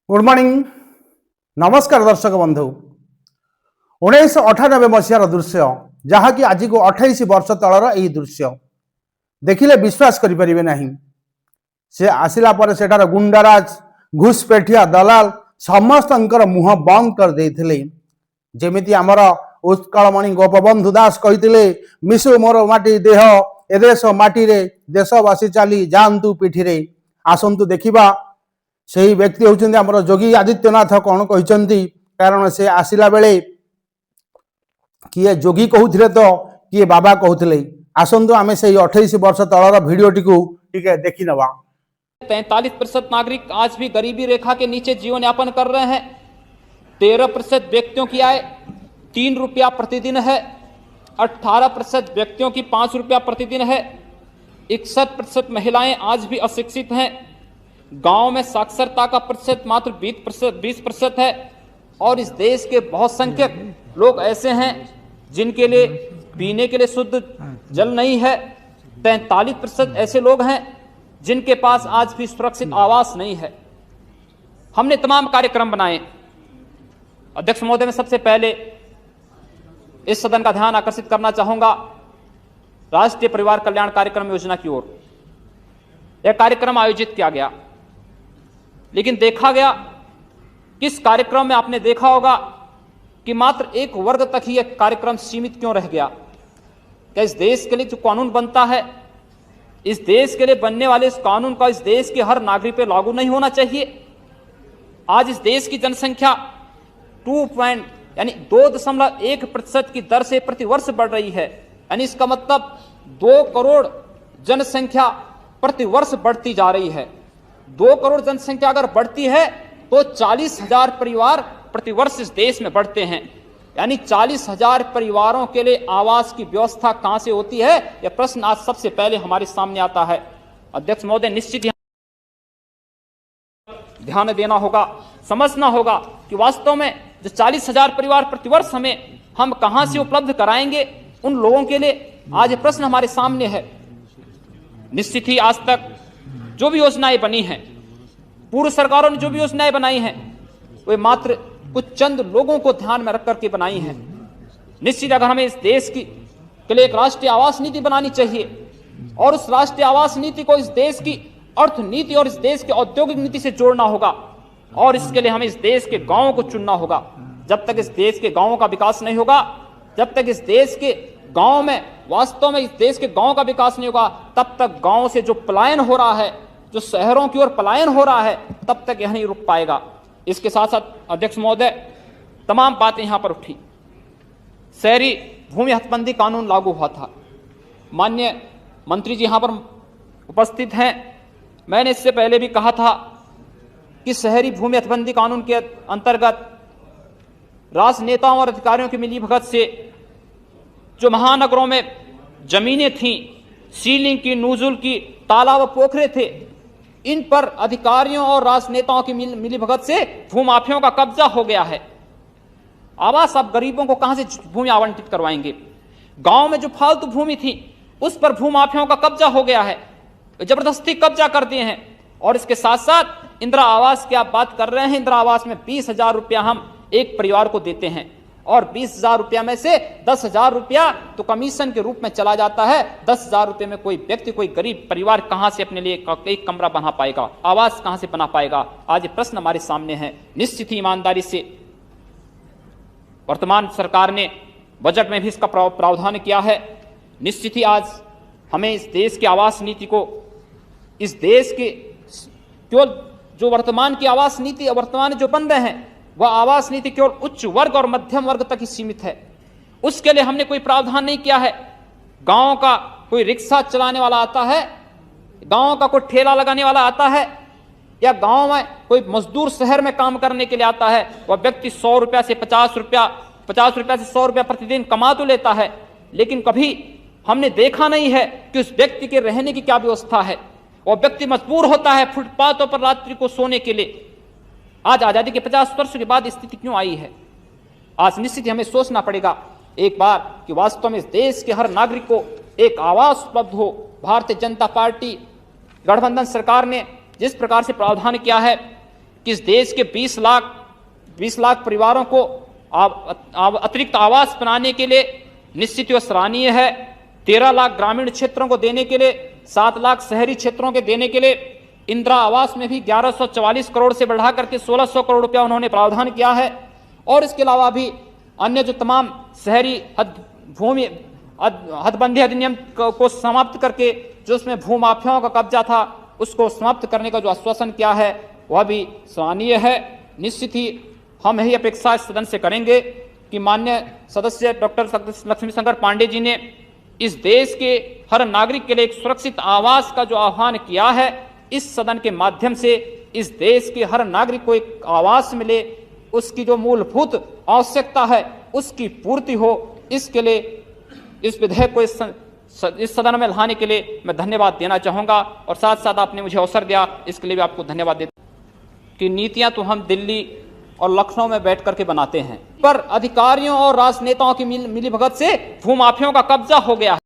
Good morning नमस्कार दर्शक बंधु 1998 मसीहार दृश्य जहाँकि आज को 28 वर्ष तलर यही दृश्य देखिले विश्वास करें नहीं। से आसिला पर सेठार गुंडाराज घुसपेठिया दलाल समस्त मुह बंद कर देथिले। जेमिति आमर उत्कलमणि गोपबंधु दास कहिथिले मिशु मोर माटी देह ए देश माटी रे देशवासी चली जातु पिठी रे। आसंतु देखिबा सही व्यक्ति होउछन्ती हमर योगी आदित्यनाथ कौन कहते कारण से आसिला बेले किए योगी कहते तो किए बाबा कहते। आसंतु आमे से 28 वर्ष तलर भिडियोटी को टिके देखि नवा। 43% नागरिक आज भी गरीबी रेखा के नीचे जीवन यापन कर रहे हैं। 13% व्यक्तियों की आय 3 रुपया प्रतिदिन है। 18% व्यक्तियों की 5 रुपया प्रतिदिन है। 61% महिलाएं आज भी अशिक्षित हैं। गांव में साक्षरता का प्रतिशत मात्र 20% है। और इस देश के बहुत संख्यक लोग ऐसे हैं जिनके लिए पीने के लिए शुद्ध जल नहीं है। 43% ऐसे लोग हैं जिनके पास आज भी सुरक्षित आवास नहीं है। हमने तमाम कार्यक्रम बनाए। अध्यक्ष महोदय, मैं सबसे पहले इस सदन का ध्यान आकर्षित करना चाहूंगा राष्ट्रीय परिवार कल्याण कार्यक्रम योजना की ओर। यह कार्यक्रम आयोजित किया गया, लेकिन देखा गया कि इस कार्यक्रम में आपने देखा होगा कि मात्र एक वर्ग तक ही यह कार्यक्रम सीमित क्यों रह गया। क्या इस देश के लिए जो कानून बनता है, इस देश के लिए बनने वाले इस कानून का इस देश के हर नागरिक पर लागू नहीं होना चाहिए? आज इस देश की जनसंख्या 2.1% की दर से प्रतिवर्ष बढ़ रही है। यानी इसका मतलब 2 करोड़ जनसंख्या प्रतिवर्ष बढ़ती जा रही है। 2 करोड़ जनसंख्या अगर बढ़ती है तो 40,000 परिवार प्रतिवर्ष इस देश में बढ़ते हैं। यानी 40,000 परिवारों के लिए आवास की व्यवस्था कहां से होती है, यह प्रश्न आज सबसे पहले हमारे सामने आता है। अध्यक्ष महोदय, निश्चित ध्यान देना होगा, समझना होगा कि वास्तव में जो 40,000 परिवार प्रतिवर्ष हम कहां से उपलब्ध कराएंगे उन लोगों के लिए, आज ये प्रश्न हमारे सामने है। निश्चित ही आज तक जो भी योजनाएं बनी हैं, पूर्व सरकारों ने जो भी योजनाएं बनाई हैं, वे मात्र कुछ चंद लोगों को ध्यान में रख करके बनाई हैं। निश्चित अगर हमें इस देश के लिए एक राष्ट्रीय आवास नीति बनानी चाहिए और उस राष्ट्रीय आवास नीति को इस देश की अर्थनीति और इस देश के औद्योगिक नीति से जोड़ना होगा, और इसके लिए हमें इस देश के गांवों को चुनना होगा। जब तक इस देश के गांवों का विकास नहीं होगा, जब तक इस देश के गांव में वास्तव में इस देश के गांव का विकास नहीं होगा, तब तक गांव से जो पलायन हो रहा है, जो शहरों की ओर पलायन हो रहा है, तब तक यह नहीं रुक पाएगा। इसके साथ साथ अध्यक्ष महोदय, तमाम बातें यहां पर उठी। शहरी भूमि हदबंदी कानून लागू हुआ था। माननीय मंत्री जी यहां पर उपस्थित हैं। मैंने इससे पहले भी कहा था कि शहरी भूमि हदबंदी कानून के अंतर्गत राजनेताओं और अधिकारियों की मिलीभगत से जो महानगरों में जमीनें थीं, सीलिंग की, नूजुल की, तालाब पोखरे थे, इन पर अधिकारियों और राजनेताओं की मिलीभगत से भूमाफियों का कब्जा हो गया है। आवास आप गरीबों को कहां से भूमि आवंटित करवाएंगे? गांव में जो फालतू भूमि थी उस पर भूमाफियों का कब्जा हो गया है, जबरदस्ती कब्जा कर दिए हैं। और इसके साथ साथ इंदिरा आवास की आप बात कर रहे हैं। इंदिरा आवास में 20,000 रुपया हम एक परिवार को देते हैं, और 20,000 रुपया में से 10,000 रुपया तो कमीशन के रूप में चला जाता है। 10,000 रुपये में कोई व्यक्ति, कोई गरीब परिवार कहां से अपने लिए एक कमरा बना पाएगा, आवास कहां से बना पाएगा? आज ये प्रश्न हमारे सामने है। निश्चित ही ईमानदारी से वर्तमान सरकार ने बजट में भी इसका प्रावधान किया है। निश्चित ही आज हमें इस देश की आवास नीति को, इस देश के केवल जो वर्तमान की आवास नीति वर्तमान जो बन रहे हैं, वह आवास नीति केवल उच्च वर्ग और मध्यम वर्ग तक ही सीमित है। उसके लिए हमने कोई प्रावधान नहीं किया है। गांव का कोई रिक्शा चलाने वाला आता है, गांव का कोई ठेला लगाने वाला आता है, या गांव में कोई मजदूर शहर में काम करने के लिए आता है, वह व्यक्ति 100 रुपया से 50 रुपया से 100 रुपया प्रतिदिन कमा तो लेता है, लेकिन कभी हमने देखा नहीं है कि उस व्यक्ति के रहने की क्या व्यवस्था है। वह व्यक्ति मजबूर होता है फुटपाथों पर रात्रि को सोने के लिए। आज आजादी के 50 वर्ष के बाद स्थिति क्यों आई है? आज निश्चित हमें सोचना पड़ेगा एक बार कि वास्तव में इस देश के हर नागरिक को एक आवास उपलब्ध हो। भारतीय जनता पार्टी गठबंधन सरकार ने जिस प्रकार से प्रावधान किया है कि इस देश के 20 लाख परिवारों को अतिरिक्त आवास बनाने के लिए निश्चित ही सराहनीय है। 13 लाख ग्रामीण क्षेत्रों को देने के लिए, 7 लाख शहरी क्षेत्रों के देने के लिए इंदिरा आवास में भी 1144 करोड़ से बढ़ा करके 1600 करोड़ रुपया उन्होंने प्रावधान किया है। और इसके अलावा भी अन्य जो तमाम शहरी हदबंदी अधिनियम को समाप्त करके जो उसमें भूमाफियाओं का कब्जा था उसको समाप्त करने का जो आश्वासन किया है वह भी सराहनीय है। निश्चित ही हम यही अपेक्षा इस सदन से करेंगे कि माननीय सदस्य डॉक्टर लक्ष्मीशंकर पांडे जी ने इस देश के हर नागरिक के लिए एक सुरक्षित आवास का जो आह्वान किया है, इस सदन के माध्यम से इस देश के हर नागरिक को एक आवास मिले, उसकी जो मूलभूत आवश्यकता है उसकी पूर्ति हो। इसके लिए इस विधेयक को इस सदन में लाने के लिए मैं धन्यवाद देना चाहूंगा और साथ साथ आपने मुझे अवसर दिया इसके लिए भी आपको धन्यवाद देता कि नीतियां तो हम दिल्ली और लखनऊ में बैठ करके बनाते हैं, पर अधिकारियों और राजनेताओं की मिलीभगत से भूमाफियाओं का कब्जा हो गया है।